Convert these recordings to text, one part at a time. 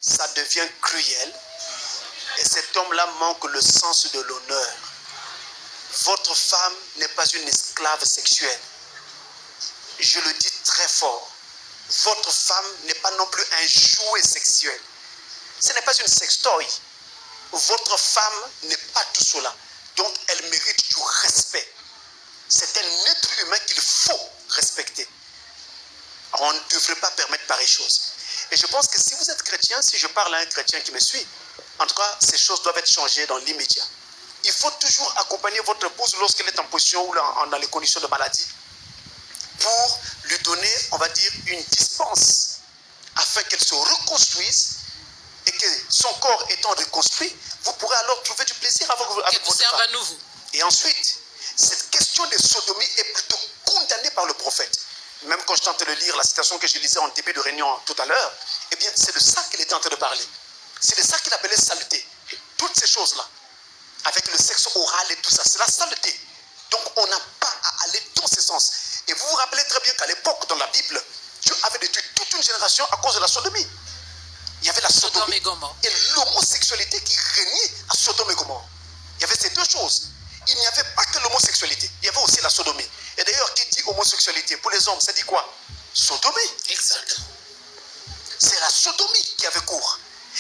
ça devient cruel et cet homme-là manque le sens de l'honneur. Votre femme n'est pas une esclave sexuelle. Je le dis très fort. Votre femme n'est pas non plus un jouet sexuel. Ce n'est pas une sextoy. Votre femme n'est pas tout cela. Donc elle mérite du respect. C'est un être humain qu'il faut respecter. On ne devrait pas permettre pareille chose. Et je pense que si vous êtes chrétien, si je parle à un chrétien qui me suit, en tout cas, ces choses doivent être changées dans l'immédiat. Il faut toujours accompagner votre épouse lorsqu'elle est en position ou dans les conditions de maladie pour lui donner, on va dire, une dispense afin qu'elle se reconstruise et que son corps étant reconstruit, vous pourrez alors trouver du plaisir avec votre femme. À nouveau. Et ensuite, cette question de sodomie est plutôt condamnée par le prophète. Même quand je tentais de lire la citation que je lisais en début de réunion tout à l'heure, eh bien, c'est de ça qu'il était en train de parler. C'est de ça qu'il appelait saleté. Et toutes ces choses-là, avec le sexe oral et tout ça, c'est la saleté. Donc, on n'a pas à aller dans ce sens. Et vous vous rappelez très bien qu'à l'époque, dans la Bible, Dieu avait détruit toute une génération à cause de la sodomie. Il y avait la sodomie et l'homosexualité qui régnait à Sodome et Gomorrhe. Il y avait ces deux choses. Il n'y avait pas que l'homosexualité, il y avait aussi la sodomie. Et d'ailleurs, qui dit homosexualité pour les hommes, ça dit quoi? Sodomie. Exact. C'est la sodomie qui avait cours.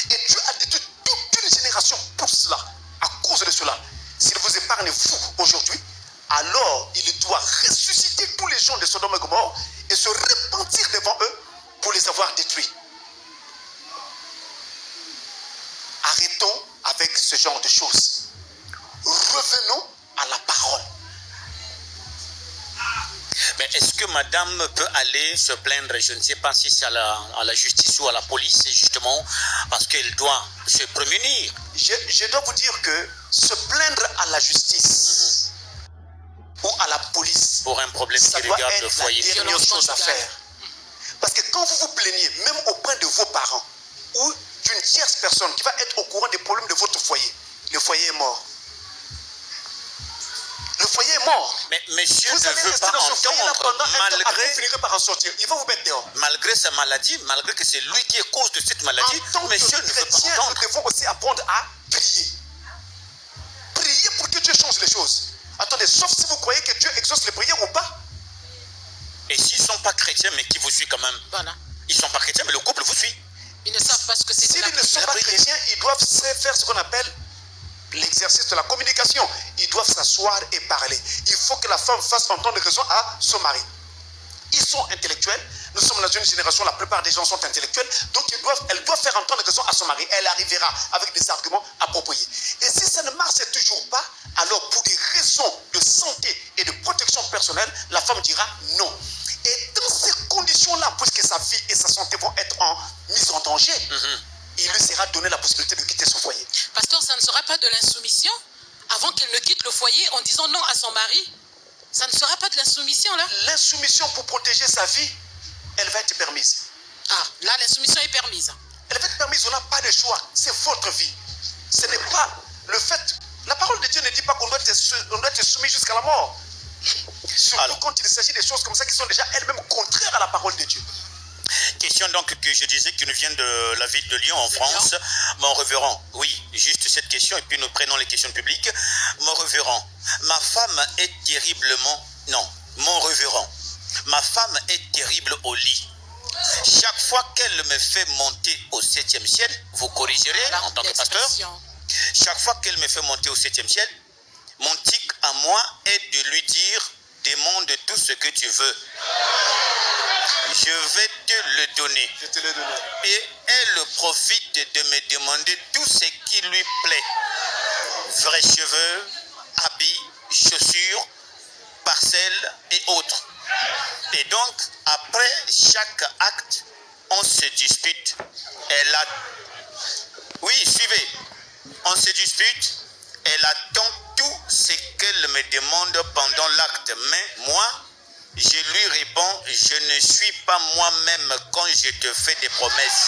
Et Dieu a détruit toute une génération pour cela, à cause de cela. S'il vous épargne vous aujourd'hui, alors il doit ressusciter tous les gens de Sodome et Gomorrhe et se repentir devant eux pour les avoir détruits. Arrêtons avec ce genre de choses. Revenons à la parole. Mais est-ce que madame peut aller se plaindre, je ne sais pas si c'est à la justice ou à la police, justement, parce qu'elle doit se prémunir? Je dois vous dire que se plaindre à la justice ou à la police, pour un problème ça qui doit regarde être le foyer, la dernière chose à faire. Parce que quand vous vous plaignez, même auprès de vos parents ou d'une tierce personne qui va être au courant des problèmes de votre foyer, le foyer est mort. Le foyer est mort. Mais monsieur vous ne allez veut rester pas dans ce foyer là pendant entendre, un temps, après vous finirez par en sortir. Il va vous mettre dehors. malgré sa maladie, malgré que c'est lui qui est cause de cette maladie, En tant monsieur que ne veut pas chrétien, nous entendre. devons aussi apprendre à prier. Prier pour que Dieu change les choses. Attendez, sauf si vous croyez que Dieu exauce les prières ou pas. Et s'ils ne sont pas chrétiens, mais qui vous suivent quand même? Voilà. Ils ne sont pas chrétiens, mais le couple vous suit. Ils ne savent pas ce que c'est. S'ils ne sont pas chrétiens, ils doivent faire ce qu'on appelle l'exercice de la communication. Ils doivent s'asseoir et parler. Il faut que la femme fasse entendre raison à son mari. Ils sont intellectuels. Nous sommes dans une génération, la plupart des gens sont intellectuels. Donc elle doit faire entendre raison à son mari. Elle arrivera avec des arguments appropriés. Et si ça ne marche toujours pas, alors pour des raisons de santé et de protection personnelle, la femme dira non. Et dans ces conditions-là, puisque sa vie et sa santé vont être mises en danger, il lui sera donné la possibilité de quitter son foyer. Pasteur, ça ne sera pas de l'insoumission avant qu'elle ne quitte le foyer en disant non à son mari? Ça ne sera pas de l'insoumission là? L'insoumission pour protéger sa vie, elle va être permise. Ah, là l'insoumission est permise. Elle va être permise, on n'a pas de choix. C'est votre vie. Ce n'est pas le fait. La parole de Dieu ne dit pas qu'on doit être soumis jusqu'à la mort. Surtout quand il s'agit des choses comme ça qui sont déjà elles-mêmes contraires à la parole de Dieu. Question donc que je disais qui nous vient de la ville de Lyon en France. Mon révérend, oui, juste cette question et puis nous prenons les questions publiques. Mon révérend, ma femme est terriblement... Non, mon révérend, ma femme est terrible au lit. Chaque fois qu'elle me fait monter au 7e ciel, vous corrigerez en tant que pasteur. Chaque fois qu'elle me fait monter au 7e ciel, mon tic à moi est de lui dire, demande tout ce que tu veux. Je vais te le donner. Je te l'ai donné. Et elle profite de me demander tout ce qui lui plaît. Vrais cheveux, habits, chaussures, parcelles et autres. Et donc, après chaque acte, on se dispute. Elle a... Oui, suivez. On se dispute. Elle attend tout ce qu'elle me demande pendant l'acte. Mais moi, je lui réponds, je ne suis pas moi-même quand je te fais des promesses.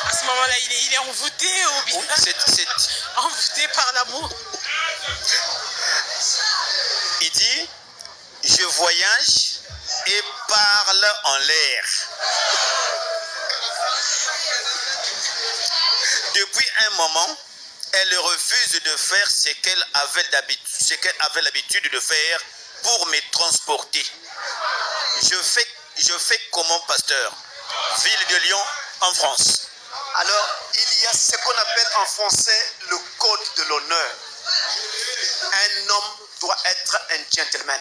À ce moment-là, il est envoûté ou bien C'est envoûté par l'amour. Il dit, je voyage et parle en l'air. Depuis un moment, elle refuse de faire ce qu'elle avait l'habitude de faire pour me transporter. Je fais comment, pasteur? Ville de Lyon, en France. Alors, il y a ce qu'on appelle en français le code de l'honneur. Un homme doit être un gentleman.